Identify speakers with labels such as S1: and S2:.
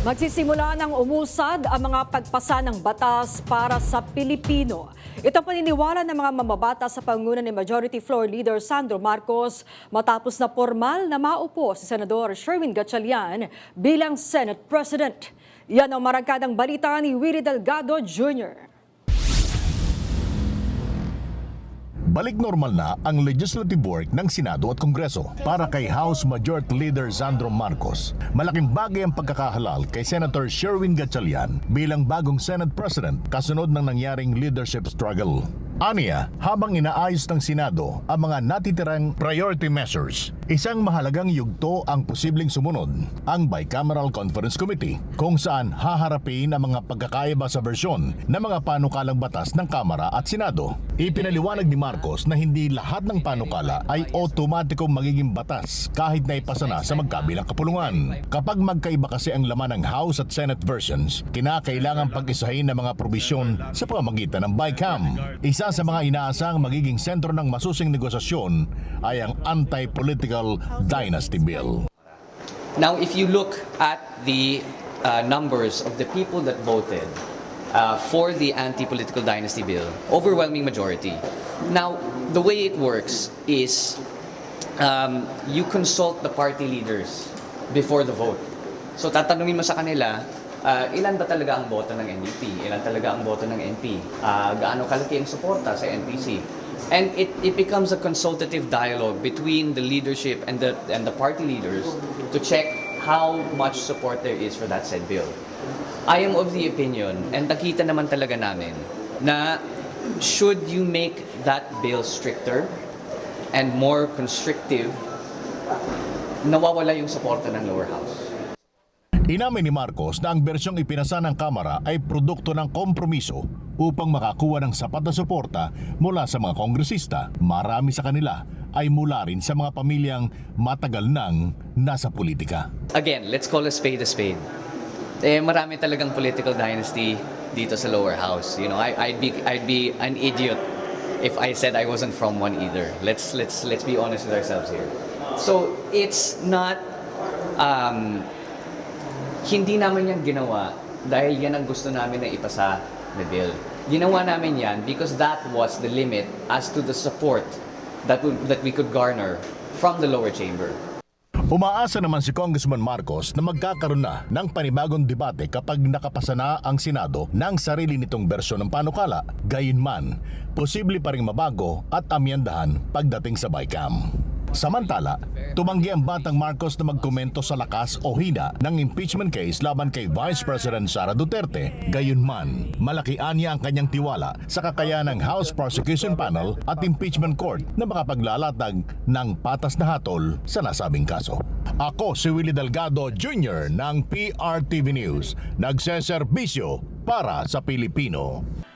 S1: Magsisimula ng umusad ang mga pagpasa ng batas para sa Pilipino. Ito ang paniniwala ng mga mamabata sa pangunguna ni Majority Floor Leader Sandro Marcos matapos na formal na maupo si Senador Sherwin Gatchalian bilang Senate President. Yan ang marangkadang balita ni Willie Delgado Jr.
S2: Balik normal na ang legislative work ng Senado at Kongreso para kay House Majority Leader Sandro Marcos. Malaking bagay ang pagkakahalal kay Senator Sherwin Gatchalian bilang bagong Senate President kasunod ng nangyaring leadership struggle. Aniya, habang inaayos ng Senado ang mga natitirang priority measures, isang mahalagang yugto ang posibleng sumunod, ang Bicameral Conference Committee, kung saan haharapin ang mga pagkakaiba sa bersyon ng mga panukalang batas ng Kamara at Senado. Ipinaliwanag ni Marcos na hindi lahat ng panukala ay otomatikong magiging batas kahit na ipasa na sa magkabilang kapulungan. Kapag magkaiba kasi ang laman ng House at Senate versions, kinakailangan pag-isahin ng mga probisyon sa pamamagitan ng BICAM. Isa sa mga inaasang magiging sentro ng masusing negosasyon ay ang Anti-Political Dynasty Bill.
S3: Now, if you look at the numbers of the people that voted for the Anti-Political Dynasty Bill, overwhelming majority. Now, the way it works is you consult the party leaders before the vote. So tatanungin mo sa kanila, ilan ba talaga ang boto ng NDP? Ilan talaga ang boto ng NP? Gaano kalaki ang suporta sa NPC? And it becomes a consultative dialogue between the leadership and the party leaders to check how much support there is for that said bill. I am of the opinion, and nakita naman talaga namin, na should you make that bill stricter and more constrictive, nawawala yung suporta ng lower house.
S2: Inamin ni Marcos na ang bersyong ipinasa ng Kamara ay produkto ng kompromiso upang makakuha ng sapat na suporta mula sa mga kongresista. Marami sa kanila ay mula rin sa mga pamilyang matagal nang nasa politika.
S3: Again, let's call a spade a spade. Marami talagang political dynasty dito sa lower house. You know, I'd be an idiot if I said I wasn't from one either. Let's be honest with ourselves here. So it's not hindi naman yan ginawa dahil yan ang gusto namin na ipasa na bill. Ginawa namin yan because that was the limit as to the support that we could garner from the lower chamber.
S2: Umaasa naman si Congressman Marcos na magkakaroon na ng panibagong debate kapag nakapasa na ang Senado ng sarili nitong bersyon ng panukala. Gayunman, posible pa ring mabago at amyendahan pagdating sa BICAM. Samantala, tumanggi ang batang Marcos na magkomento sa lakas o hina ng impeachment case laban kay Vice President Sara Duterte. Gayunman, malaki anya ang kanyang tiwala sa kakayahan ng House Prosecution Panel at Impeachment Court na makapaglalatag ng patas na hatol sa nasabing kaso. Ako si Willie Delgado Jr. ng PRTV News, nagseserbisyo para sa Pilipino.